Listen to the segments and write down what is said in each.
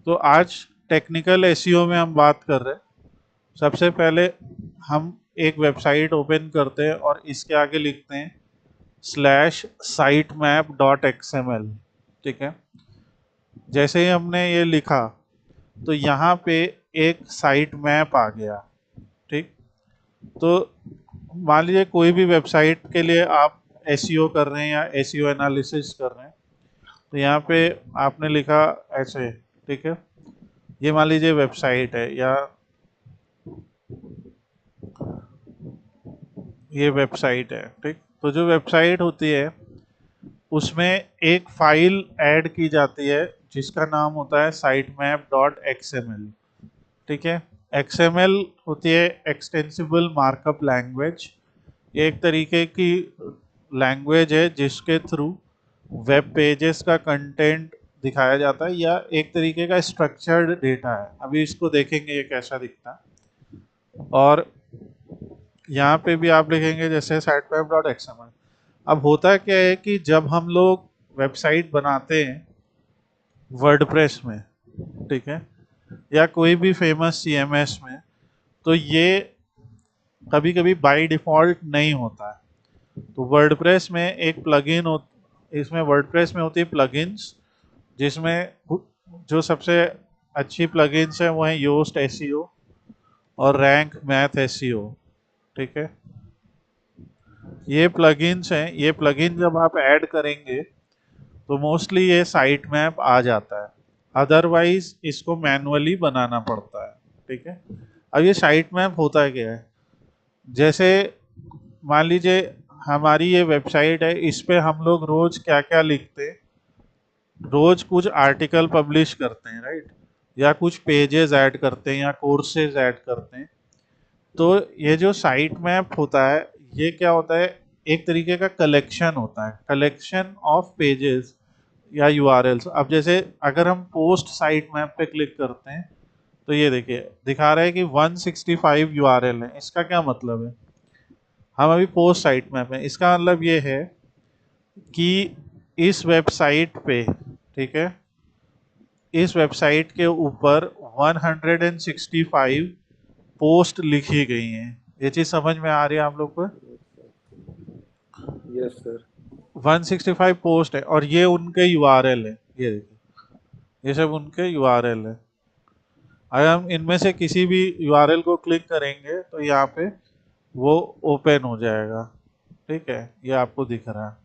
तो आज technical SEO में हम बात कर रहे हैं। सबसे पहले हम एक वेबसाइट ओपन करते हैं और इसके आगे लिखते हैं /sitemap.xml। ठीक है, जैसे ही हमने ये लिखा तो यहाँ पे एक साइट मैप आ गया। ठीक, तो मान लीजिए कोई भी वेबसाइट के लिए आप एसईओ कर रहे हैं या एसईओ एनालिसिस कर रहे हैं, तो यहाँ पे आपने लिखा ऐसे। ठीक है, ये मान लीजिए वेबसाइट है या ये वेबसाइट है। ठीक, तो जो वेबसाइट होती है उसमें एक फाइल ऐड की जाती है जिसका नाम होता है sitemap.xml। ठीक है, XML होती है एक्सटेंसिबल मार्कअप लैंग्वेज। ये एक तरीके की लैंग्वेज है जिसके थ्रू वेब पेजेस का कंटेंट दिखाया जाता है या एक तरीके का स्ट्रक्चर्ड डेटा है। अभी इसको देखेंगे ये कैसा दिखता है। और यहाँ पे भी आप लिखेंगे जैसे sitemap.xml। अब होता क्या है कि जब हम लोग वेबसाइट बनाते हैं वर्डप्रेस में, ठीक है, या कोई भी फेमस सीएमएस में, तो ये कभी कभी बाय डिफ़ॉल्ट नहीं होता है। तो वर्डप्रेस में एक प्लगइन हो, इसमें वर्डप्रेस में होती है प्लगइन्स, जिसमें जो सबसे अच्छी प्लगइन्स हैं वो हैं योस्ट एसईओ और रैंक मैथ एसईओ। ठीक है, ये प्लगइन्स हैं। ये प्लगइन जब आप ऐड करेंगे तो मोस्टली ये साइट मैप आ जाता है, अदरवाइज इसको मैनुअली बनाना पड़ता है। ठीक है, अब ये साइट मैप होता है क्या है, जैसे मान लीजिए हमारी ये वेबसाइट है, इस पे हम लोग रोज क्या क्या लिखते हैं, रोज कुछ आर्टिकल पब्लिश करते हैं, राइट, या कुछ पेजेस ऐड करते हैं या कोर्सेज ऐड करते हैं। तो ये जो साइट मैप होता है ये क्या होता है, एक तरीके का कलेक्शन होता है, कलेक्शन ऑफ पेजेस या यूआरएल्स। अब जैसे अगर हम पोस्ट साइट मैप पे क्लिक करते हैं तो ये देखिए दिखा रहा है कि 165 यूआरएल है। इसका क्या मतलब है, हम अभी पोस्ट साइट मैप में, इसका मतलब ये है कि इस वेबसाइट पे, ठीक है, इस वेबसाइट के ऊपर 165 पोस्ट लिखी गई हैं। ये चीज समझ में आ रही है आप लोग को? Yes sir. 165 पोस्ट है और ये उनके यूआरएल है। ये देखिए, ये सब उनके यूआरएल है। अगर हम इनमें से किसी भी यूआरएल को क्लिक करेंगे तो यहाँ पे वो ओपन हो जाएगा। ठीक है, ये आपको दिख रहा है।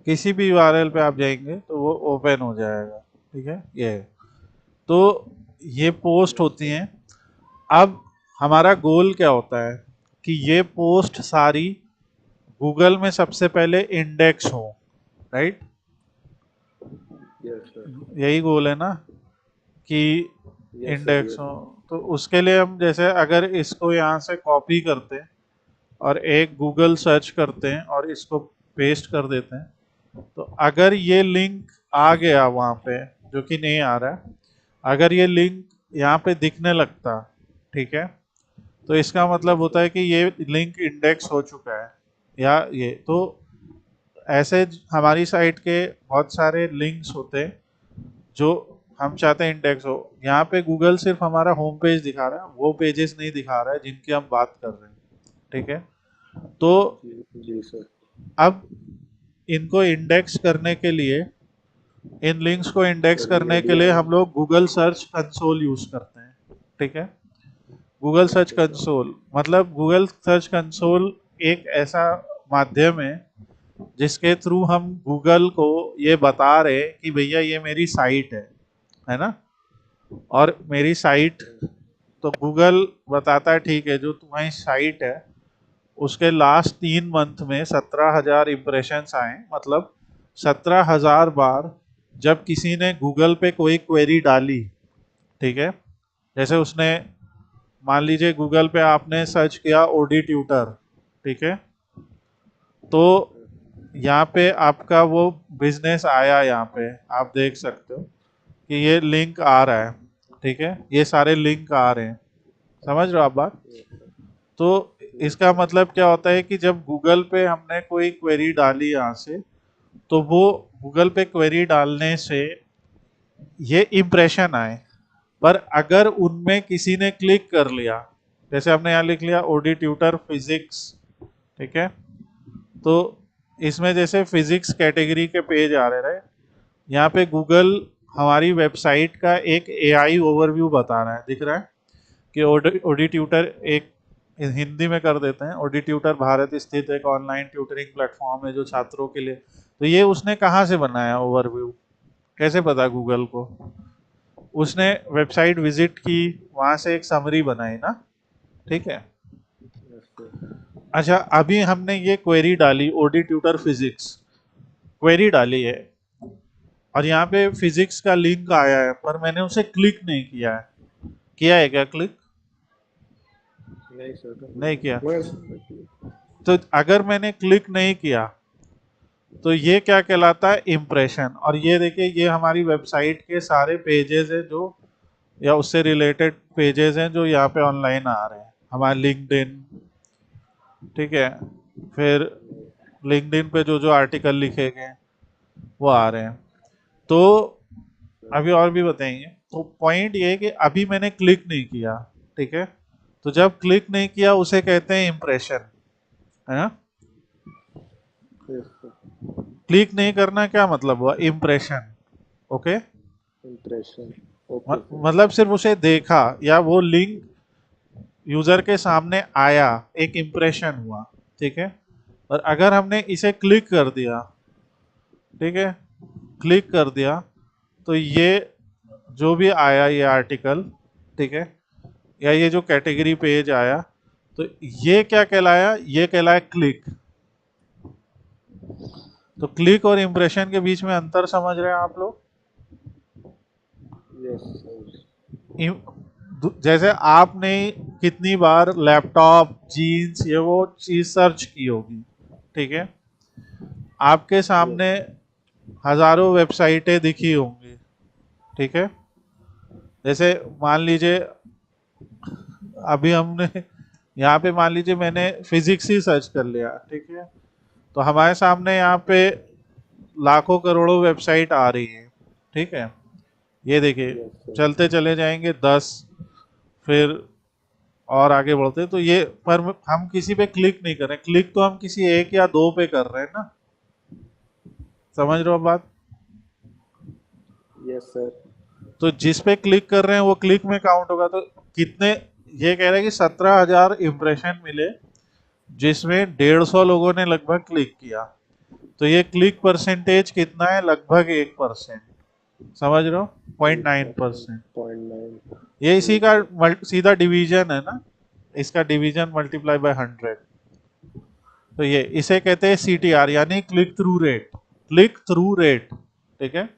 किसी भी यूआरएल पे आप जाएंगे तो वो ओपन हो जाएगा। ठीक है, ये तो ये पोस्ट होती हैं। अब हमारा गोल क्या होता है कि ये पोस्ट सारी गूगल में सबसे पहले इंडेक्स हो, राइट। Yes sir. यही गोल है ना कि यस सर। Index yes. हो। तो उसके लिए हम जैसे अगर इसको यहाँ से कॉपी करते हैं और एक गूगल सर्च करते हैं और इसको पेस्ट कर देते हैं, तो अगर ये लिंक आ गया वहाँ पे, जो कि नहीं आ रहा है, अगर ये लिंक यहाँ पे दिखने लगता, ठीक है, तो इसका मतलब होता है कि ये लिंक इंडेक्स हो चुका है। या ये तो ऐसे हमारी साइट के बहुत सारे लिंक्स होते हैं जो हम चाहते हैं इंडेक्स हो। यहाँ पे गूगल सिर्फ हमारा होम पेज दिखा रहा है, वो पेजेस नहीं दिखा रहा है जिनकी हम बात कर रहे हैं। ठीक है, तो जी जी सर। अब इनको इंडेक्स करने के लिए, इन लिंक्स को इंडेक्स सर करने ये के लिए हम लोग गूगल सर्च कंसोल यूज करते हैं। ठीक है, Google search okay sir. Console मतलब गूगल सर्च कंसोल एक ऐसा माध्यम है जिसके थ्रू हम गूगल को ये बता रहे हैं कि भैया ये मेरी साइट है ना। और मेरी साइट, तो गूगल बताता है ठीक है, जो तुम्हारी साइट है उसके लास्ट 3 मंथ में 17,000 इम्प्रेशंस आए, मतलब 17,000 बार जब किसी ने गूगल पे कोई क्वेरी डाली। ठीक है, जैसे उसने मान लीजिए गूगल पे आपने सर्च किया ओडी ट्यूटर, ठीक है, तो यहाँ पे आपका वो बिजनेस आया, यहाँ पे आप देख सकते हो कि ये लिंक आ रहा है। ठीक है, ये सारे लिंक आ रहे हैं, समझ रहे हो आप बात? तो इसका मतलब क्या होता है कि जब गूगल पे हमने कोई क्वेरी डाली यहाँ से, तो वो गूगल पे क्वेरी डालने से ये इम्प्रेशन आए, पर अगर उनमें किसी ने क्लिक कर लिया, जैसे हमने यहाँ लिख लिया ओडी ट्यूटर फिजिक्स, ठीक है, तो इसमें जैसे फिजिक्स कैटेगरी के पेज आ रहे हैं, यहाँ पे गूगल हमारी वेबसाइट का एक एआई ओवरव्यू बता रहा है, दिख रहा है कि ओडी ट्यूटर एक, हिंदी में कर देते हैं, ओडी ट्यूटर भारत स्थित एक ऑनलाइन ट्यूटरिंग प्लेटफॉर्म है जो छात्रों के लिए, तो ये उसने कहाँ से बनाया ओवरव्यू, कैसे पता गूगल को, उसने वेबसाइट विजिट की, वहां से एक समरी बनाई ना, ठीक है। Yes sir. अच्छा, अभी हमने ये क्वेरी डाली ओडी ट्यूटर फिजिक्स, क्वेरी डाली है, और यहाँ पे फिजिक्स का लिंक आया है, पर मैंने उसे क्लिक नहीं किया है, किया है क्या क्लिक? नहीं सर, नहीं किया। मगर तो अगर मैंने क्लिक नहीं किया तो ये क्या कहलाता है, इम्प्रेशन। और ये देखिए, ये हमारी वेबसाइट के सारे पेजेस हैं जो, या उससे रिलेटेड पेजेस हैं जो यहाँ पे ऑनलाइन आ रहे हैं, हमारे लिंक्डइन, ठीक है, फिर लिंक्डइन पे जो जो आर्टिकल लिखे गए वो आ रहे हैं। तो अभी और भी बताएंगे। तो पॉइंट ये है कि अभी मैंने क्लिक नहीं किया, ठीक है, तो जब क्लिक नहीं किया उसे कहते हैं इम्प्रेशन, है ना। यस सर, क्लिक नहीं करना क्या मतलब हुआ, impression, okay. Impression. Okay sir. मतलब सिर्फ उसे देखा या वो लिंक यूजर के सामने आया, एक इम्प्रेशन हुआ, ठीक है। और अगर हमने इसे क्लिक कर दिया, ठीक है, क्लिक कर दिया, तो ये जो भी आया ये आर्टिकल, ठीक है, या ये जो कैटेगरी पेज आया, तो ये क्या कहलाया, ये कहलाया क्लिक। तो क्लिक और इम्प्रेशन के बीच में अंतर समझ रहे हैं आप लोग? Yes sir. जैसे आपने कितनी बार लैपटॉप, जीन्स, ये वो चीज सर्च की होगी, ठीक है, आपके सामने यस हजारों वेबसाइटें दिखी होंगी, ठीक है। जैसे मान लीजिए अभी हमने यहाँ पे, मान लीजिए मैंने फिजिक्स ही सर्च कर लिया, ठीक है, तो हमारे सामने यहाँ पे लाखों करोड़ों वेबसाइट आ रही है, ठीक है। ये देखिए, यस सर। चलते चले जाएंगे 10, फिर और आगे बढ़ते, तो ये पर हम किसी पे क्लिक नहीं कर रहे, क्लिक तो हम किसी एक या दो पे कर रहे हैं ना, समझ रहे हो बात। Yes sir. तो जिस पे क्लिक कर रहे हैं वो क्लिक में काउंट होगा, तो कितने, ये कह रहे हैं कि 17,000 इंप्रेशन मिले जिसमें 150 लोगों ने लगभग क्लिक किया, तो ये क्लिक परसेंटेज कितना है, लगभग 1%, समझ रहे हो, 8%, 0.9%। 0.9। ये जी इसी का सर। सीधा डिवीजन है ना, इसका डिवीजन मल्टीप्लाई बाय 100, तो ये इसे कहते हैं सीटीआर, यानी click through rate, click through rate, ठीक है।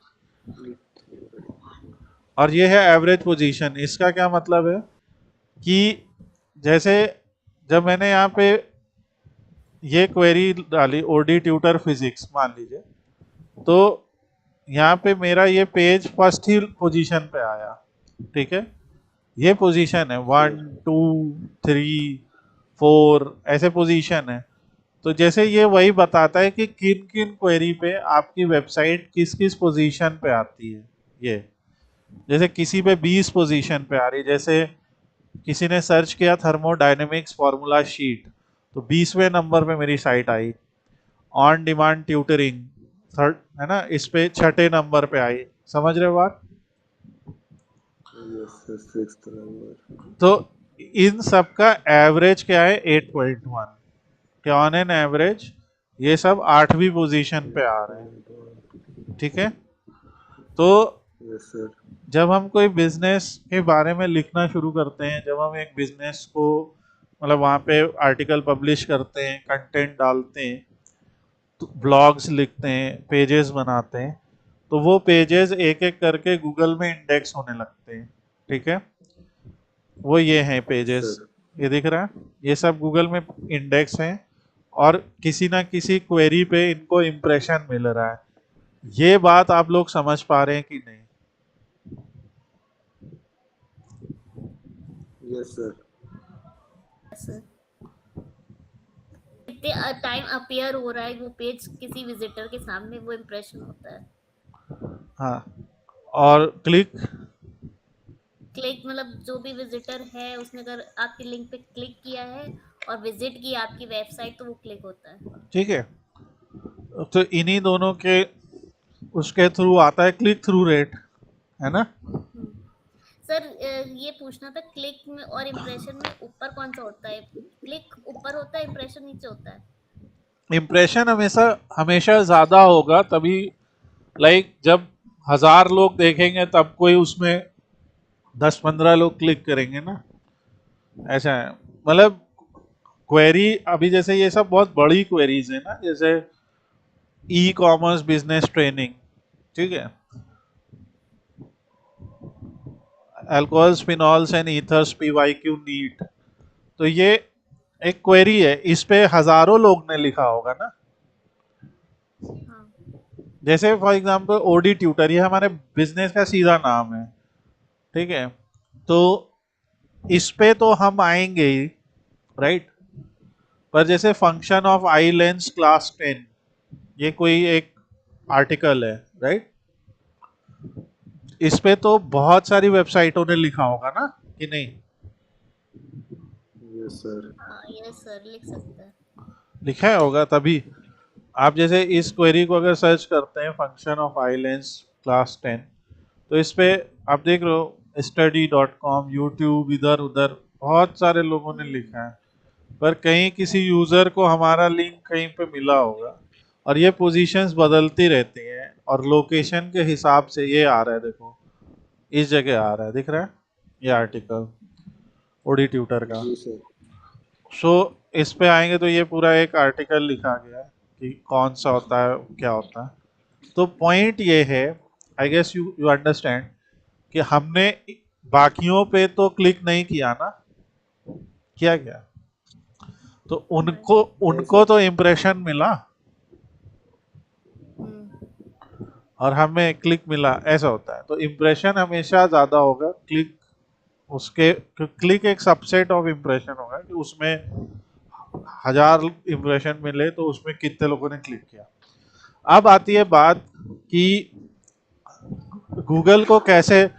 और ये है एवरेज पोजीशन, इसका क्या मतलब है कि जैसे जब मैंने यहाँ पे ये क्वेरी डाली ओडी ट्यूटर फिजिक्स मान लीजिए, तो यहाँ पे मेरा ये पेज फर्स्ट ही पोजीशन पे आया, ठीक है, ये पोजीशन है, one sir. Two three four, ऐसे पोजीशन है। तो जैसे ये वही बताता है कि किन किन क्वेरी पे आपकी वेबसाइट किस किस पोजीशन पे आती है, ये जैसे किसी पे 20 पोजीशन पे आ रही, जैसे किसी ने सर्च किया थर्मोडायनेमिक्स फार्मूला शीट, तो 20वें नंबर पे मेरी site I. On demand tutoring, third है ना, इस पे छठे नंबर पे आई, समझ रहे हो बात। Yes sir, 6th number. तो इन सब का एवरेज क्या है, 8.1, कि ऑन एन एवरेज ये सब 8वीं पोजीशन पे आ रहे हैं, 8.1। ठीक है। तो यस सर। जब हम कोई बिजनेस के बारे में लिखना शुरू करते हैं, जब हम एक बिजनेस को, मतलब वहाँ पे आर्टिकल पब्लिश करते हैं, कंटेंट डालते हैं, तो ब्लॉग्स लिखते हैं, पेजेस बनाते हैं, तो वो पेजेस एक एक करके गूगल में इंडेक्स होने लगते हैं, ठीक है। वो ये हैं पेजेस, सर। ये दिख रहा है, ये सब गूगल में इंडेक्स हैं, और किसी ना किसी क्वेरी पे इनको इम्प्रेशन मिल रहा है। ये बात आप लोग समझ पा रहे हैं कि नहीं? Yes sir. सर कितने टाइम अपीयर हो रहा है वो पेज किसी विजिटर के सामने, वो इम्प्रेशन होता है। हाँ, और क्लिक? क्लिक मतलब जो भी विजिटर है उसने अगर आपके लिंक पे क्लिक किया है और विजिट किया आपकी वेबसाइट, तो वो क्लिक होता है। ठीक है, तो इन्हीं दोनों के उसके थ्रू आता है क्लिक थ्रू रेट, है ना? हम्म। सर ये पूछना था, क्लिक में और इम्प्रेशन में ऊपर कौन सा होता है? क्लिक ऊपर होता है, इम्प्रेशन नीचे होता है? इम्प्रेशन हमेशा हमेशा ज्यादा होगा तभी, लाइक जब 1000 लोग देखेंगे तब कोई उसमें 10-15 लोग क्लिक करेंगे ना, ऐसा है। मतलब क्वेरी अभी जैसे ये सब बहुत बड़ी क्वेरीज है ना, जैसे ई कॉमर्स बिजनेस ट्रेनिंग, ठीक है, alcohols phenols and ethers PYQ NEET, तो ये एक क्वेरी है, इस पे हजारों लोग ने लिखा होगा ना। हाँ। जैसे फॉर एग्जांपल ओडी ट्यूटर, ये हमारे बिजनेस का सीधा नाम है, ठीक है, तो इस पे तो हम आएंगे ही, राइट, पर जैसे function of eye lens class 10, ये कोई एक आर्टिकल है, राइट, इस पे तो बहुत सारी वेबसाइटों ने लिखा होगा ना, कि नहीं? Yes sir. हाँ यस सर, लिख सकता है। लिखा होगा तभी। आप जैसे इस क्वेरी को अगर सर्च करते हैं, function of eye lens class 10, तो इस पे आप देख रहे हो study.com, यूट्यूब, इधर उधर बहुत सारे लोगों ने लिखा है, पर कहीं किसी यूजर को हमारा लिंक कहीं पे मिला होगा, और ये पोजीशंस बदलती रहती हैं, और लोकेशन के हिसाब से ये आ रहा है, देखो इस जगह आ रहा है, दिख रहा है ये आर्टिकल ओडी ट्यूटर का। जी सर। सो इस पे आएंगे तो ये पूरा एक आर्टिकल लिखा गया है कि कौन सा होता है, क्या होता है। तो पॉइंट ये है, I guess you you understand, कि हमने बाकियों पे तो क्लिक नहीं किया ना, किया गया, तो नहीं। उनको नहीं उनको सर। तो इम्प्रेशन मिला हम्म। और हमें क्लिक मिला, ऐसा होता है। तो इम्प्रेशन हमेशा ज्यादा होगा क्लिक, उसके क्लिक एक सबसेट ऑफ इम्प्रेशन होगा कि उसमें 1000 इम्प्रेशन मिले तो उसमें कितने लोगों ने क्लिक किया। अब आती है बात कि गूगल को कैसे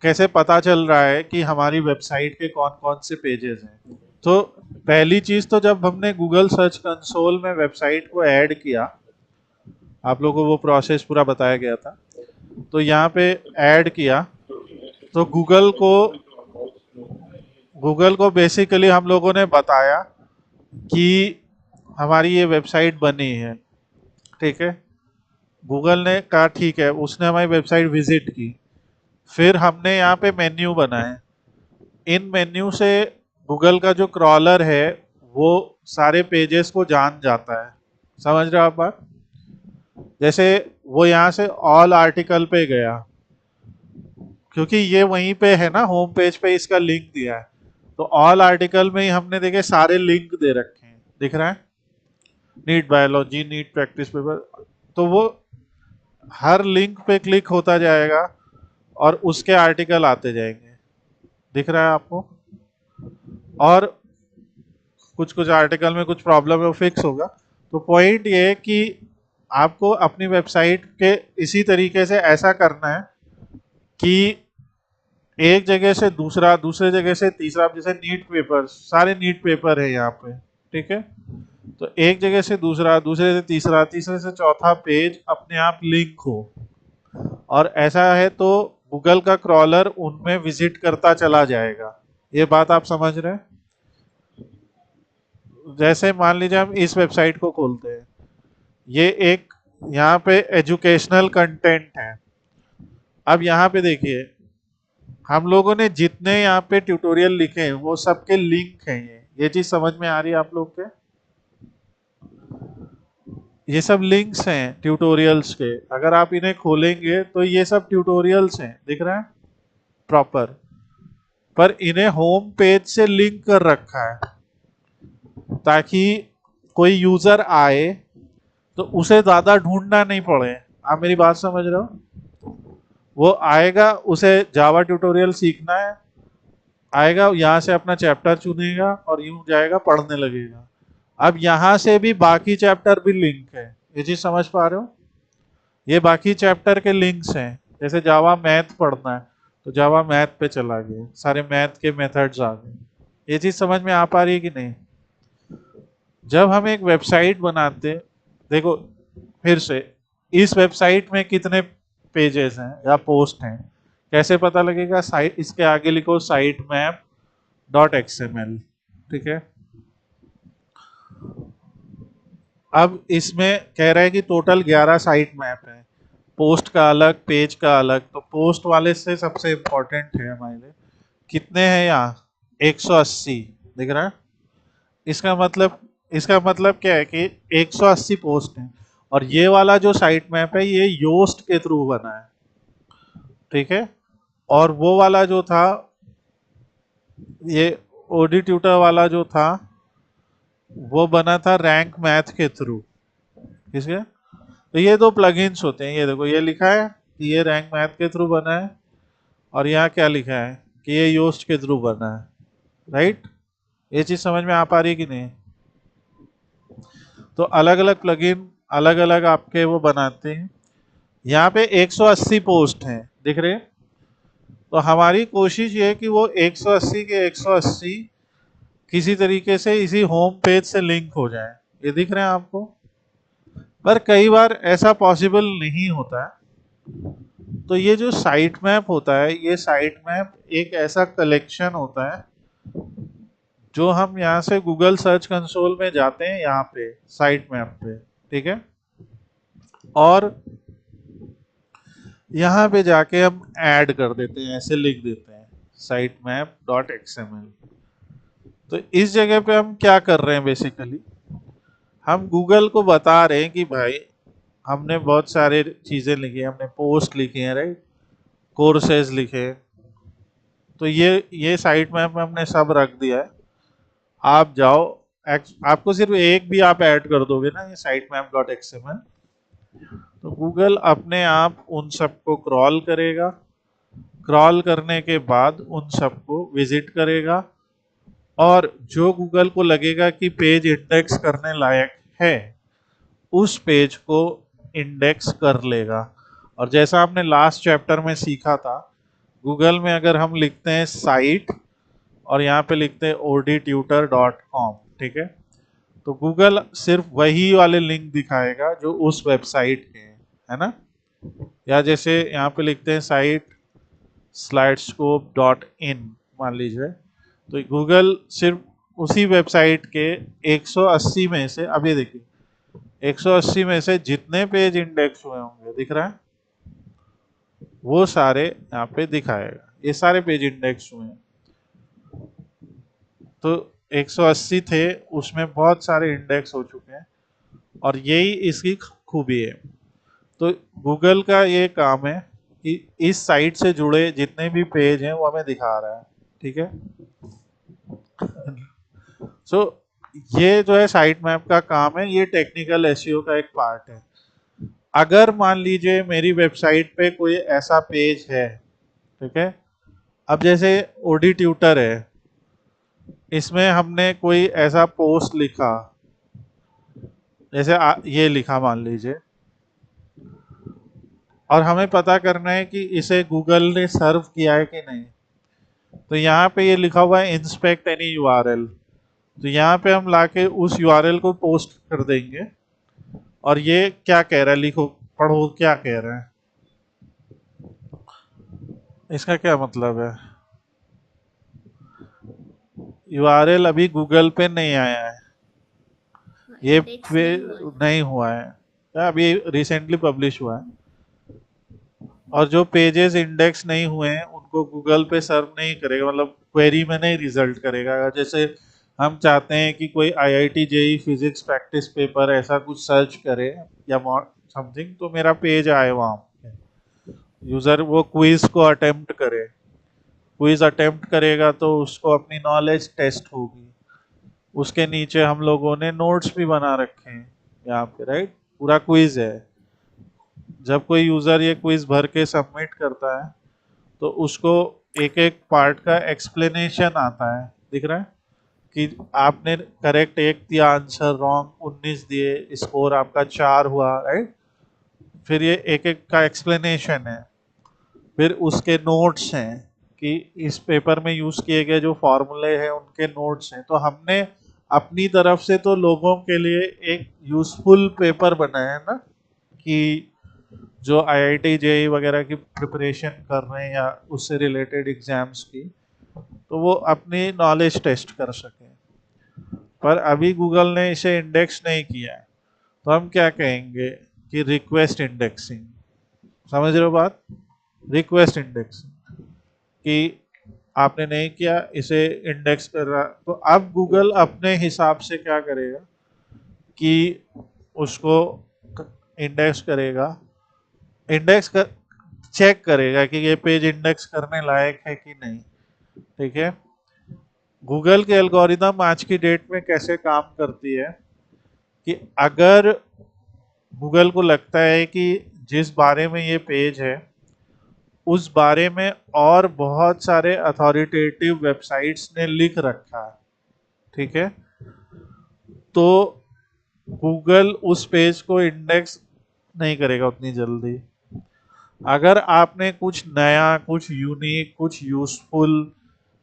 कैसे पता चल रहा है कि हमारी वेबसाइट के कौन कौन से पेजेस हैं। तो पहली चीज, तो जब हमने गूगल सर्च कंसोल में वेबसाइट को ऐड किया, आप लोगों को वो प्रोसेस पूरा बताया गया था, तो यहाँ पे ऐड किया, तो गूगल को बेसिकली हम लोगों ने बताया कि हमारी ये वेबसाइट बनी है, ठीक है। गूगल ने कहा ठीक है, उसने हमारी वेबसाइट विजिट की, फिर हमने यहाँ पे मेन्यू बनाए, इन मेन्यू से गूगल का जो क्रॉलर है वो सारे पेजेस को जान जाता है। समझ रहे हो आप बात? जैसे वो यहाँ से ऑल आर्टिकल पे गया, क्योंकि ये वहीं पे है ना, होम पेज पे इसका लिंक दिया है, तो ऑल आर्टिकल में ही हमने देखे सारे लिंक दे रखे हैं, दिख रहा है, NEET biology, NEET practice paper, तो वो हर लिंक पे क्लिक होता जाएगा और उसके आर्टिकल आते जाएंगे, दिख रहा है आपको? और कुछ कुछ आर्टिकल में कुछ प्रॉब्लम है वो फिक्स होगा। तो पॉइंट ये है कि आपको अपनी वेबसाइट के इसी तरीके से ऐसा करना है कि एक जगह से दूसरा, दूसरे जगह से तीसरा, जैसे नीट पेपर, सारे नीट पेपर है यहाँ पे, ठीक है, तो एक जगह से दूसरा, दूसरे से तीसरा, तीसरे से चौथा पेज अपने आप लिंक हो, और ऐसा है तो गूगल का क्रॉलर उनमें विजिट करता चला जाएगा। ये बात आप समझ रहे हैं? जैसे मान लीजिए हम इस वेबसाइट को खोलते हैं, ये एक यहाँ पे एजुकेशनल कंटेंट है। अब यहाँ पे देखिए, हम लोगों ने जितने यहाँ पे ट्यूटोरियल लिखे हैं वो सबके लिंक हैं, ये चीज समझ में आ रही है आप लोग के? ये सब लिंक्स हैं ट्यूटोरियल्स के, अगर आप इन्हें खोलेंगे तो ये सब ट्यूटोरियल्स हैं, दिख रहा है प्रॉपर, पर इन्हें होम पेज से लिंक कर रखा है ताकि कोई यूजर आए तो उसे ज्यादा ढूंढना नहीं पड़े। आप मेरी बात समझ रहे हो? वो आएगा, उसे जावा ट्यूटोरियल सीखना है, आएगा यहाँ से अपना चैप्टर चुनेगा और यूं जाएगा पढ़ने लगेगा, अब यहां से भी बाकी चैप्टर भी लिंक है, ये चीज समझ पा रहे हो? ये बाकी चैप्टर के लिंक्स हैं। जैसे जावा मैथ पढ़ना है तो जावा मैथ पे चला गया, सारे मैथ के मेथड्स आ गए। ये चीज समझ में आ पा रही है कि नहीं? जब हम एक वेबसाइट बनाते, देखो फिर से, इस वेबसाइट में कितने पेजेस हैं या पोस्ट हैं, कैसे पता लगेगा? साइट, इसके आगे लिखो साइट मैप डॉट एक्सएमएल, ठीक है। अब इसमें कह रहा है कि टोटल 11 साइट मैप है, पोस्ट का अलग, पेज का अलग। तो पोस्ट वाले से सबसे इंपॉर्टेंट है हमारे लिए, कितने हैं यहाँ? 180 दिख रहा है? इसका मतलब क्या है कि 180 पोस्ट हैं। और ये वाला जो साइट मैप है ये योस्ट के थ्रू बना है, ठीक है। और वो वाला जो था, ये ओडी ट्यूटर वाला जो था, वो बना था रैंक मैथ के थ्रू, किसके? तो ये दो प्लगइन्स होते हैं, ये देखो ये लिखा है कि ये रैंक मैथ के थ्रू बना है, और यहाँ क्या लिखा है कि ये योस्ट के थ्रू बना है, राइट? ये चीज समझ में आ पा रही है कि नहीं? तो अलग अलग प्लगइन अलग अलग आपके वो बनाते हैं। यहाँ पे 180 पोस्ट हैं, दिख रहे हैं? तो हमारी कोशिश ये है कि वो 180 के 180 किसी तरीके से इसी होम पेज से लिंक हो जाए। ये दिख रहे हैं आपको? पर कई बार ऐसा पॉसिबल नहीं होता है। तो ये जो साइट मैप होता है, ये साइट मैप एक ऐसा कलेक्शन होता है जो हम यहाँ से गूगल सर्च कंसोल में जाते हैं, यहाँ पे साइट मैप पे, ठीक है। और यहाँ पे जाके हम ऐड कर देते हैं, ऐसे लिख देते हैं साइट मैप डॉट एक्सएमएल। तो इस जगह पे हम क्या कर रहे हैं? बेसिकली हम गूगल को बता रहे हैं कि भाई हमने बहुत सारे चीजें लिखी है, हमने पोस्ट लिखी है, राइट, कोर्सेज लिखे, तो ये साइट मैप में हमने सब रख दिया है। आप जाओ, आपको सिर्फ एक भी आप ऐड कर दोगे ना ये साइट मैप डॉट एक्सएमएल, तो गूगल अपने आप उन सबको क्रॉल करेगा। क्रॉल करने के बाद उन सबको विजिट करेगा, और जो गूगल को लगेगा कि पेज इंडेक्स करने लायक है, उस पेज को इंडेक्स कर लेगा। और जैसा आपने लास्ट चैप्टर में सीखा था, गूगल में अगर हम लिखते हैं साइट और यहाँ पे लिखते हैं odtutor.com, ठीक है, तो गूगल सिर्फ वही वाले लिंक दिखाएगा जो उस वेबसाइट के हैं, है ना। या जैसे यहाँ पे लिखते हैं साइट slidescope.in मान लीजिए, तो गूगल सिर्फ उसी वेबसाइट के 180 में से, अब ये देखिए 180 में से जितने पेज इंडेक्स हुए होंगे, दिख रहा है, वो सारे यहाँ पे दिखाएगा। ये सारे पेज इंडेक्स हुए हैं, तो 180 थे, उसमें बहुत सारे इंडेक्स हो चुके हैं, और यही इसकी खूबी है। तो गूगल का ये काम है कि इस साइट से जुड़े जितने भी पेज हैं वो हमें दिखा रहा है, ठीक है। सो ये जो है साइट मैप का काम है, ये टेक्निकल एसईओ का एक पार्ट है। अगर मान लीजिए मेरी वेबसाइट पे कोई ऐसा पेज है, ठीक है, अब जैसे ओडी ट्यूटर है, इसमें हमने कोई ऐसा पोस्ट लिखा, जैसे ये लिखा मान लीजिए, और हमें पता करना है कि इसे गूगल ने सर्व किया है कि नहीं। तो यहाँ पे ये लिखा हुआ है इंस्पेक्ट एनी यूआरएल, तो यहाँ पे हम लाके उस यूआरएल को पोस्ट कर देंगे। और ये क्या कह रहा है, लिखो, पढ़ो क्या कह रहा है, इसका क्या मतलब है? यूआरएल अभी गूगल पे नहीं आया है, ये इंडेक्स नहीं हुआ है, अभी रिसेंटली पब्लिश हुआ है। और जो पेजेस इंडेक्स नहीं हुए हैं उनको गूगल पे सर्व नहीं करेगा, मतलब क्वेरी में नहीं रिजल्ट करेगा। जैसे हम चाहते हैं कि कोई IIT JEE physics practice paper ऐसा कुछ सर्च करे या समथिंग, तो मेरा पेज आए वहाँ पे, यूज़र वो क्विज को अटेम्प्ट करे, क्विज अटेम्प्ट करेगा तो उसको अपनी नॉलेज टेस्ट होगी। उसके नीचे हम लोगों ने नोट्स भी बना रखे हैं यहाँ पे, राइट, पूरा क्विज है। जब कोई यूज़र ये क्विज भर के सबमिट करता है तो उसको एक एक पार्ट का एक्सप्लेनेशन आता है, दिख रहा है कि आपने करेक्ट 1 दिया आंसर, रॉन्ग 19 दिए, स्कोर आपका 4 हुआ, राइट। फिर ये एक एक का एक्सप्लेनेशन है, फिर उसके नोट्स हैं कि इस पेपर में यूज किए गए जो फॉर्मूले हैं उनके नोट्स हैं। तो हमने अपनी तरफ से तो लोगों के लिए एक यूजफुल पेपर बनाया है ना, कि जो आईआईटी जेईई वगैरह की प्रिपरेशन कर रहे हैं या उससे रिलेटेड एग्जाम्स की, तो वो अपनी नॉलेज टेस्ट कर सकें। पर अभी गूगल ने इसे इंडेक्स नहीं किया है, तो हम क्या कहेंगे कि रिक्वेस्ट इंडेक्सिंग। समझ रहे हो बात? रिक्वेस्ट इंडेक्सिंग कि आपने नहीं किया, इसे इंडेक्स कर रहा। तो अब गूगल अपने हिसाब से क्या करेगा कि उसको इंडेक्स करेगा, इंडेक्स कर चेक करेगा कि ये पेज इंडेक्स करने लायक है कि नहीं। ठीक है। गूगल के एल्गोरिदम आज की डेट में कैसे काम करती है कि अगर गूगल को लगता है कि जिस बारे में ये पेज है उस बारे में और बहुत सारे अथॉरिटेटिव वेबसाइट्स ने लिख रखा है, ठीक है, तो गूगल उस पेज को इंडेक्स नहीं करेगा उतनी जल्दी। अगर आपने कुछ नया, कुछ यूनिक, कुछ यूजफुल,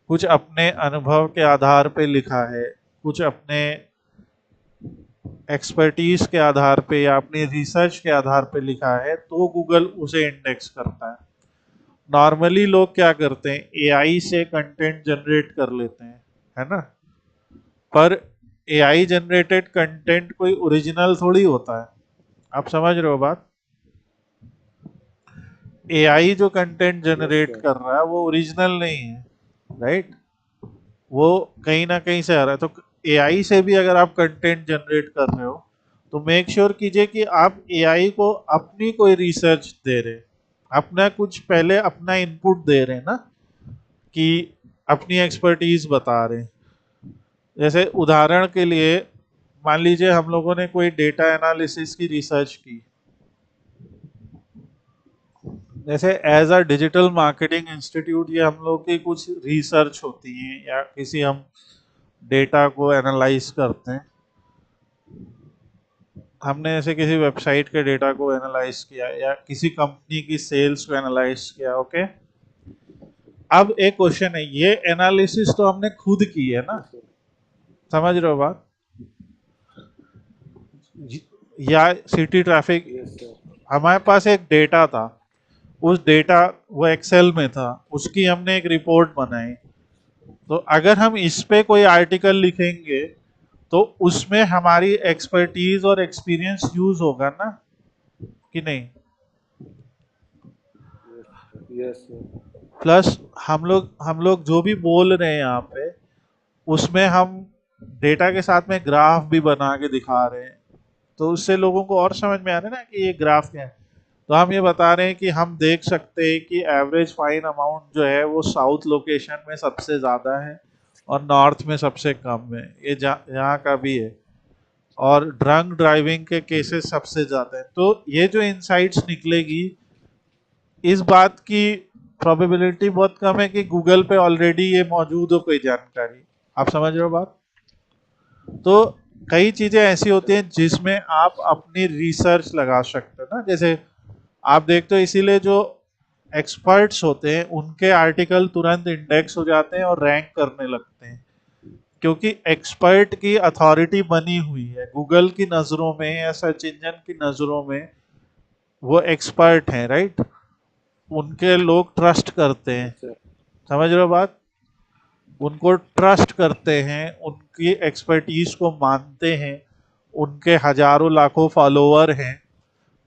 कुछ अपने अनुभव के आधार पे लिखा है, कुछ अपने एक्सपर्टीज के आधार पे या अपनी रिसर्च के आधार पे लिखा है, तो गूगल उसे इंडेक्स करता है। नॉर्मली लोग क्या करते हैं, एआई से कंटेंट जनरेट कर लेते हैं, है ना। पर एआई जनरेटेड कंटेंट कोई ओरिजिनल थोड़ी होता है। आप समझ रहे हो बात? एआई जो कंटेंट यस जनरेट सर। कर रहा है वो ओरिजिनल नहीं है, राइट। वो कहीं ना कहीं से आ रहा है। तो एआई से भी अगर आप कंटेंट जनरेट कर रहे हो तो मेक श्योर कीजिए कि आप एआई को अपनी कोई रिसर्च दे रहे, अपना कुछ पहले अपना इनपुट दे रहे हैं ना, कि अपनी एक्सपर्टीज बता रहे हैं। जैसे उदाहरण के लिए मान लीजिए हम लोगों ने कोई डेटा एनालिसिस की रिसर्च की, जैसे as a digital marketing institute ये हम लोग की कुछ रिसर्च होती है या किसी हम डेटा को एनालाइज करते हैं। हमने ऐसे किसी वेबसाइट के डेटा को एनालाइज किया या किसी कंपनी की सेल्स को एनालाइज किया, ओके। अब एक क्वेश्चन है, ये एनालिसिस तो हमने खुद की है ना, यस सर। समझ रहे हो बात? या सिटी ट्रैफिक, यस सर। हमारे पास एक डेटा था, उस डेटा वो एक्सेल में था, उसकी हमने एक रिपोर्ट बनाई। तो अगर हम इस पे कोई आर्टिकल लिखेंगे तो उसमें हमारी एक्सपर्टीज और एक्सपीरियंस यूज होगा ना, कि नहीं। Yes sir. प्लस हम लोग जो भी बोल रहे हैं यहाँ पे उसमें हम डेटा के साथ में ग्राफ भी बना के दिखा रहे हैं, तो उससे लोगों को और समझ में आ रहा है ना कि ये ग्राफ क्या है। तो हम ये बता रहे हैं कि हम देख सकते हैं कि एवरेज फाइन अमाउंट जो है वो साउथ लोकेशन में सबसे ज़्यादा है और नॉर्थ में सबसे कम है, ये यहाँ का भी है, और ड्रंक ड्राइविंग के केसेस सबसे ज़्यादा है। तो ये जो इंसाइट्स निकलेगी, इस बात की प्रोबेबिलिटी बहुत कम है कि गूगल पे ऑलरेडी ये मौजूद हो कोई जानकारी। आप समझ रहे हो बात? तो कई चीज़ें ऐसी होती हैं जिसमें आप अपनी रिसर्च लगा सकते हो ना। जैसे आप देखते हो, इसीलिए जो एक्सपर्ट्स होते हैं उनके आर्टिकल तुरंत इंडेक्स हो जाते हैं और रैंक करने लगते हैं, क्योंकि एक्सपर्ट की अथॉरिटी बनी हुई है गूगल की नज़रों में या सर्च इंजन की नज़रों में। वो एक्सपर्ट हैं, राइट, उनके लोग ट्रस्ट करते हैं। Yes sir. समझ रहे हो बात? उनको ट्रस्ट करते हैं, उनकी एक्सपर्टीज को मानते हैं, उनके हजारों लाखों फॉलोअर हैं।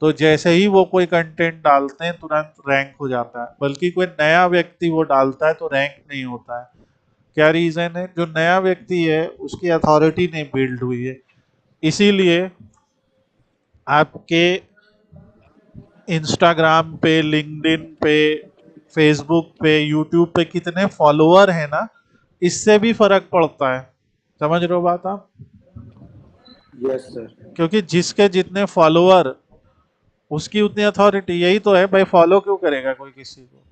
तो जैसे ही वो कोई कंटेंट डालते हैं तुरंत रैंक हो जाता है, बल्कि कोई नया व्यक्ति वो डालता है तो रैंक नहीं होता है। क्या रीज़न है? जो नया व्यक्ति है उसकी अथॉरिटी नहीं बिल्ड हुई है। इसीलिए आपके इंस्टाग्राम पे, लिंक्डइन पे, फेसबुक पे, यूट्यूब पे कितने फॉलोअर हैं ना, इससे भी फर्क पड़ता है। समझ रहे हो बात आप? Yes sir. क्योंकि जिसके जितने फॉलोअर उसकी उतनी अथॉरिटी। यही तो है भाई, फॉलो क्यों करेगा कोई किसी को?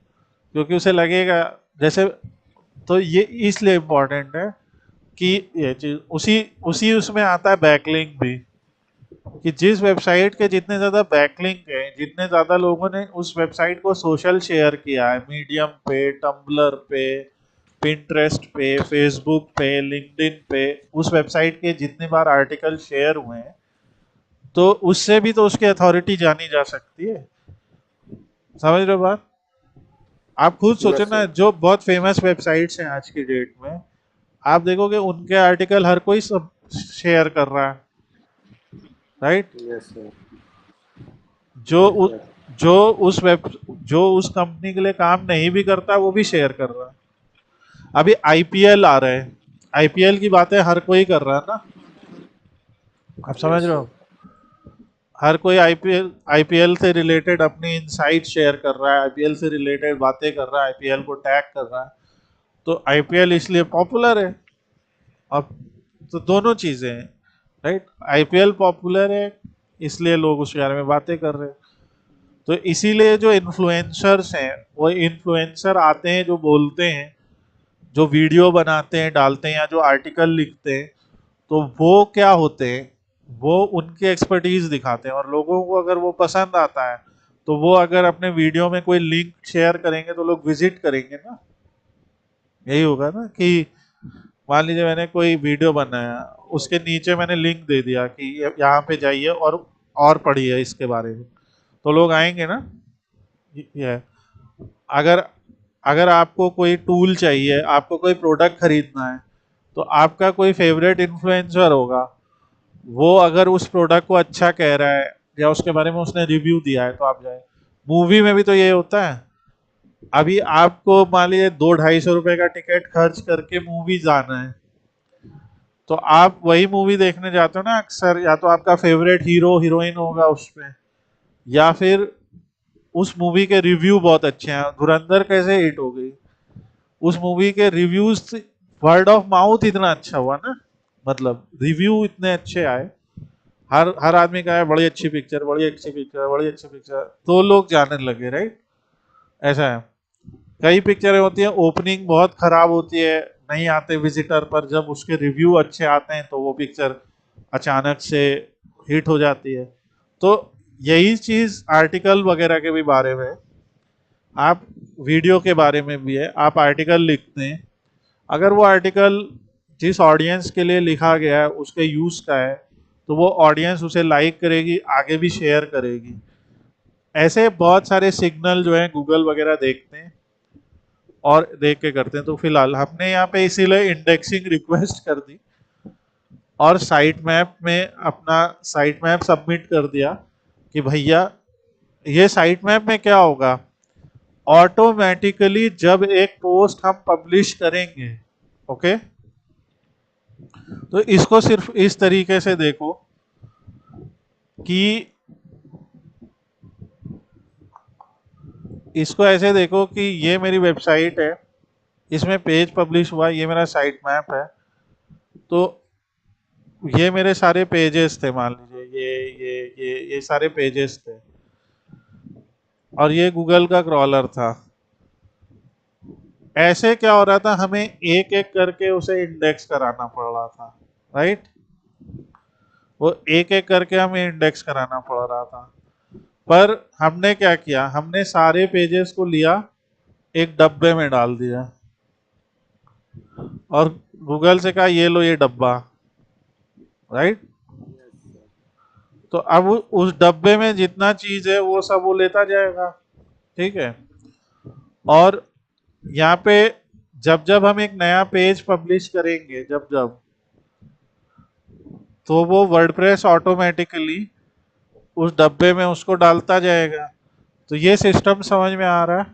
क्योंकि उसे लगेगा जैसे। तो ये इसलिए इम्पोर्टेंट है कि ये चीज उसी उसी उसमें आता है बैकलिंक भी, कि जिस वेबसाइट के जितने ज्यादा बैकलिंक है, जितने ज्यादा लोगों ने उस वेबसाइट को सोशल शेयर किया है, मीडियम पे, टम्बलर पे, पिंटरेस्ट पे, फेसबुक पे, लिंक्डइन पे, उस वेबसाइट के जितनी बार आर्टिकल शेयर हुए हैं, तो उससे भी तो उसकी अथॉरिटी जानी जा सकती है। समझ रहे हो बात? आप खुद सोचो Yes, ना, sir. जो बहुत फेमस वेबसाइट्स हैं आज की डेट में, आप देखोगे उनके आर्टिकल हर कोई सब शेयर कर रहा है, राइट? Yes, sir. जो उ, Yes. जो उस वेब जो उस कंपनी के लिए काम नहीं भी करता वो भी शेयर कर रहा है। अभी आईपीएल आ रहा है, आईपीएल की बातें हर कोई कर रहा है ना, आप समझ Yes, रहे sir. हो? हर कोई आईपीएल आईपीएल से रिलेटेड अपनी इनसाइट शेयर कर रहा है, आईपीएल से रिलेटेड बातें कर रहा है, आईपीएल को टैग कर रहा है। तो आईपीएल इसलिए पॉपुलर है। अब तो दोनों चीजें हैं, राइट? आईपीएल पॉपुलर है इसलिए लोग उसके बारे में बातें कर रहे हैं। तो इसीलिए जो इन्फ्लुएंसर्स हैं, वो इन्फ्लुएंसर आते हैं जो बोलते हैं, जो वीडियो बनाते हैं डालते हैं, या जो आर्टिकल लिखते हैं, तो वो क्या होते हैं, वो उनकी एक्सपर्टीज दिखाते हैं, और लोगों को अगर वो पसंद आता है तो वो अगर अपने वीडियो में कोई लिंक शेयर करेंगे तो लोग विजिट करेंगे ना। यही होगा ना कि मान लीजिए मैंने कोई वीडियो बनाया, उसके नीचे मैंने लिंक दे दिया कि यहाँ पे जाइए और पढ़िए इसके बारे में, तो लोग आएंगे ना। ये अगर अगर आपको कोई टूल चाहिए, आपको कोई प्रोडक्ट खरीदना है, तो आपका कोई फेवरेट इन्फ्लुएंसर होगा, वो अगर उस प्रोडक्ट को अच्छा कह रहा है या उसके बारे में उसने रिव्यू दिया है तो आप जाए। मूवी में भी तो ये होता है। अभी आपको मान लीजिए 200-250 रुपए का टिकट खर्च करके मूवी जाना है, तो आप वही मूवी देखने जाते हो ना अक्सर, या तो आपका फेवरेट हीरो हीरोइन होगा उसमें, या फिर उस मूवी के रिव्यू बहुत अच्छे हैं। धुरंधर कैसे हिट हो गई, उस मूवी के रिव्यूज, वर्ड ऑफ माउथ इतना अच्छा हुआ ना, मतलब रिव्यू इतने अच्छे आए, हर आदमी कहा है बड़ी अच्छी पिक्चर, बड़ी अच्छी पिक्चर, बड़ी अच्छी पिक्चर, तो लोग जाने लगे, राइट? ऐसा है। कई पिक्चरें होती हैं ओपनिंग बहुत खराब होती है, नहीं आते विजिटर, पर जब उसके रिव्यू अच्छे आते हैं तो वो पिक्चर अचानक से हिट हो जाती है। तो यही चीज आर्टिकल वगैरह के भी बारे में, आप वीडियो के बारे में भी है, आप आर्टिकल लिखते हैं, अगर वो आर्टिकल जिस ऑडियंस के लिए लिखा गया है उसके यूज का है, तो वो ऑडियंस उसे लाइक करेगी, आगे भी शेयर करेगी। ऐसे बहुत सारे सिग्नल जो है गूगल वगैरह देखते हैं और देख के करते हैं। तो फिलहाल हमने यहाँ पे इसीलिए इंडेक्सिंग रिक्वेस्ट कर दी और साइट मैप में अपना साइट मैप सबमिट कर दिया कि भैया ये साइट मैप में क्या होगा, ऑटोमेटिकली जब एक पोस्ट हम पब्लिश करेंगे, ओके, तो इसको सिर्फ इस तरीके से देखो कि इसको ऐसे देखो कि ये मेरी वेबसाइट है, इसमें पेज पब्लिश हुआ, ये मेरा साइट मैप है, तो ये मेरे सारे पेजेस थे, मान लीजिए ये सारे पेजेस थे, और ये गूगल का क्रॉलर था। ऐसे क्या हो रहा था, हमें एक एक करके उसे इंडेक्स कराना पड़ रहा था, राइट? वो एक एक करके हमें इंडेक्स कराना पड़ रहा था। पर हमने क्या किया, हमने सारे पेजेस को लिया, एक डब्बे में डाल दिया, और गूगल से कहा ये लो ये डब्बा, राइट? Yes, sir. तो अब उस डब्बे में जितना चीज है वो सब वो लेता जाएगा, ठीक है? और यहाँ पे जब जब हम एक नया पेज पब्लिश करेंगे, जब जब, तो वो वर्डप्रेस ऑटोमेटिकली उस डब्बे में उसको डालता जाएगा। तो ये सिस्टम समझ में आ रहा है?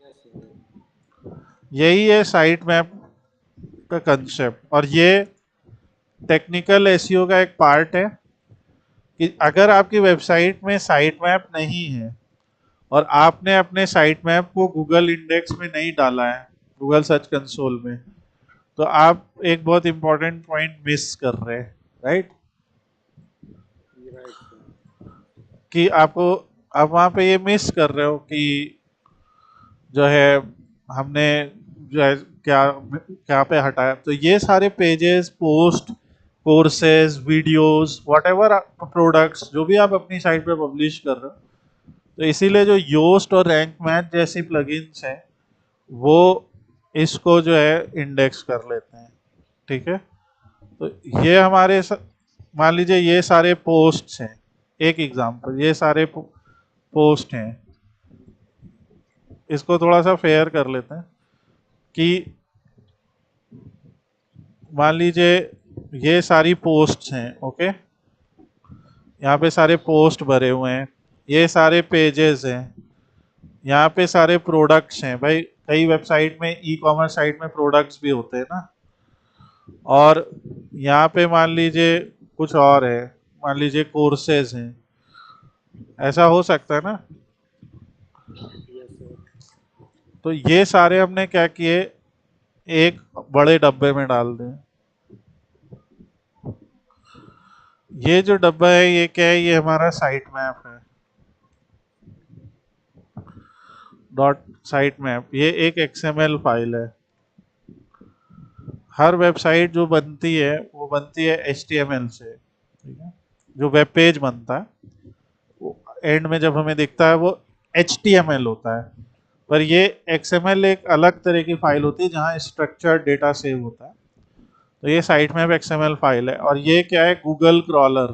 Yes, sir. यही है साइट मैप का कंसेप्ट, और ये टेक्निकल एसईओ का एक पार्ट है कि अगर आपकी वेबसाइट में साइट मैप नहीं है और आपने अपने साइट मैप को गूगल इंडेक्स में नहीं डाला है, गूगल सर्च कंसोल में, तो आप एक बहुत इंपॉर्टेंट पॉइंट मिस कर रहे हैं, राइट? You're right, sir. कि आपको, आप वहाँ पे ये मिस कर रहे हो कि जो है हमने क्या क्या पे हटाया। तो ये सारे pages, post, courses, videos, whatever products जो भी आप अपनी साइट पे पब्लिश कर रहे हो, तो इसीलिए जो योस्ट और रैंक मैथ जैसी प्लगइन्स हैं वो इसको जो है इंडेक्स कर लेते हैं। ठीक है, तो ये हमारे मान लीजिए ये सारे पोस्ट्स हैं, एक एग्जांपल, ये सारे पोस्ट हैं। इसको थोड़ा सा फेयर कर लेते हैं कि मान लीजिए ये सारी पोस्ट्स हैं, ओके, यहाँ पे सारे पोस्ट भरे हुए हैं, ये सारे पेजेस हैं, यहाँ पे सारे प्रोडक्ट्स हैं। भाई कई वेबसाइट में, ई कॉमर्स साइट में प्रोडक्ट्स भी होते हैं ना, और यहाँ पे मान लीजिए कुछ और है, मान लीजिए कोर्सेज हैं, ऐसा हो सकता है ना। Yes, sir. तो ये सारे हमने क्या किए, एक बड़े डब्बे में डाल दें। ये जो डब्बा है ये क्या है, ये हमारा साइट मैप है, डॉट साइट मैप। ये एक XML फाइल है। हर वेबसाइट जो बनती है वो बनती है HTML से, ठीक है। जो वेब पेज बनता है वो एंड में जब हमें दिखता है वो HTML होता है, पर ये XML एक अलग तरह की फाइल होती है जहाँ स्ट्रक्चर्ड डेटा सेव होता है। तो ये साइट मैप XML फाइल है। और ये क्या है, गूगल क्रॉलर।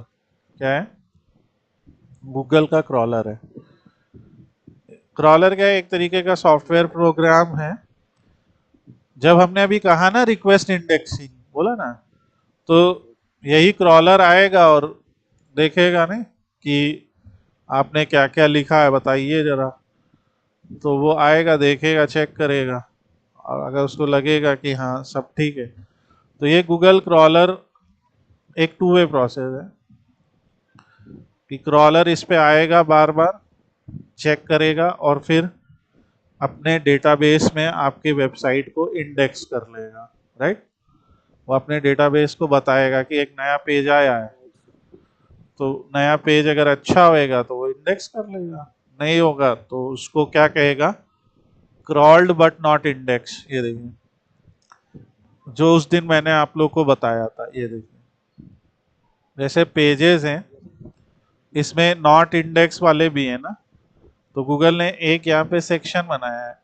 क्या है, गूगल का क्रॉलर है। क्रॉलर क्या है, एक तरीके का सॉफ्टवेयर प्रोग्राम है। जब हमने अभी कहा ना रिक्वेस्ट इंडेक्सिंग बोला ना, तो यही क्रॉलर आएगा और देखेगा ना कि आपने क्या क्या लिखा है बताइए जरा। तो वो आएगा, देखेगा, चेक करेगा, और अगर उसको लगेगा कि हाँ सब ठीक है, तो ये गूगल क्रॉलर एक टू वे प्रोसेस है कि क्रॉलर इस पे आएगा, बार बार चेक करेगा और फिर अपने डेटाबेस में आपके वेबसाइट को इंडेक्स कर लेगा, राइट। वो अपने डेटाबेस को बताएगा कि एक नया पेज आया है, तो नया पेज अगर अच्छा होएगा तो वो इंडेक्स कर लेगा, नहीं होगा तो उसको क्या कहेगा, क्रॉल्ड बट नॉट इंडेक्स। ये देखिए जो उस दिन मैंने आप लोग को बताया था, ये देखिए जैसे पेजेस हैं इसमें नॉट इंडेक्स वाले भी हैं ना, तो गूगल ने एक यहाँ पे सेक्शन बनाया है,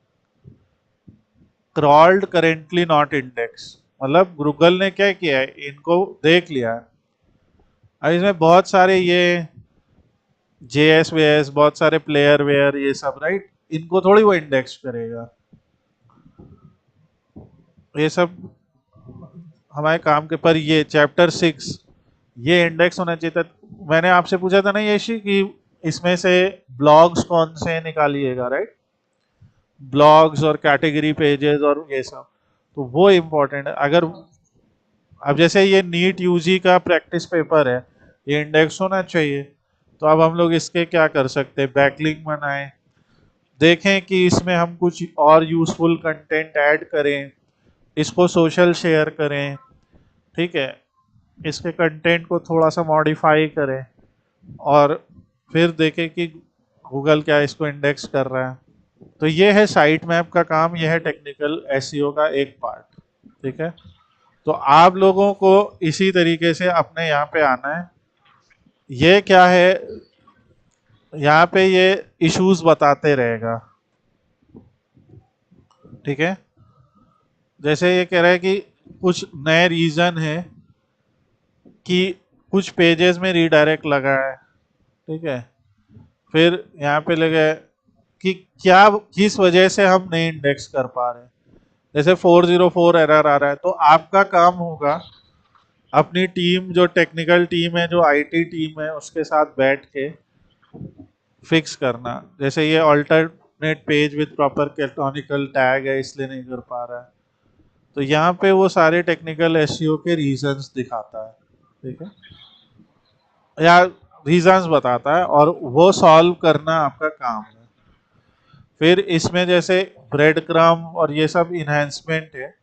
क्रॉल्ड करेंटली नॉट इंडेक्स। मतलब गूगल ने क्या किया है, इनको देख लिया है। अब इसमें बहुत सारे ये JS वेयर्स, बहुत सारे प्लेयर वेयर, ये सब, राइट, इनको थोड़ी वो इंडेक्स करेगा। ये सब हमारे काम के, पर ये चैप्टर 6 ये इंडेक्स होना चाहिए था। मैंने आपसे पूछा था ना यशी कि इसमें से ब्लॉग्स कौन से निकालिएगा, राइट, ब्लॉग्स और कैटेगरी पेजेस और ये सब, तो वो इम्पोर्टेंट है। अगर अब जैसे ये नीट यूजी का प्रैक्टिस पेपर है, ये इंडेक्स होना चाहिए, तो अब हम लोग इसके क्या कर सकते हैं, बैकलिंक बनाएं, देखें कि इसमें हम कुछ और यूजफुल कंटेंट ऐड करें, इसको सोशल शेयर करें, ठीक है, इसके कंटेंट को थोड़ा सा मॉडिफाई करें, और फिर देखें कि गूगल क्या इसको इंडेक्स कर रहा है। तो ये है साइट मैप का काम, ये है टेक्निकल एसईओ का एक पार्ट, ठीक है। तो आप लोगों को इसी तरीके से अपने यहाँ पे आना है। ये क्या है, यहाँ पे ये इश्यूज बताते रहेगा, ठीक है। जैसे ये कह रहा है कि कुछ नए रीजन है कि कुछ पेजेस में रीडायरेक्ट लगा है, ठीक है। फिर यहाँ पे लगा है कि क्या, किस वजह से हम नहीं इंडेक्स कर पा रहे हैं। जैसे 404 एरर आ रहा है, तो आपका काम होगा अपनी टीम, जो टेक्निकल टीम है, जो आईटी टीम है, उसके साथ बैठ के फिक्स करना। जैसे ये alternate page with proper canonical tag है इसलिए नहीं कर पा रहा है, तो यहाँ पे वो सारे टेक्निकल एसईओ के रीजंस दिखाता है, ठीक है, या रीजंस बताता है, और वो सॉल्व करना आपका काम है। फिर इसमें जैसे ब्रेड क्रम और ये सब इन्हेंसमेंट है।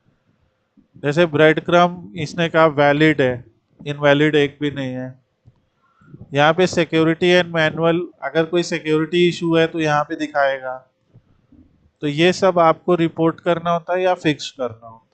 जैसे ब्रेड क्रम इसने कहा वैलिड है, इनवैलिड एक भी नहीं है। यहाँ पे सिक्योरिटी एंड मैनुअल, अगर कोई सिक्योरिटी इशू है तो यहाँ पे दिखाएगा, तो ये सब आपको रिपोर्ट करना होता है या फिक्स करना होता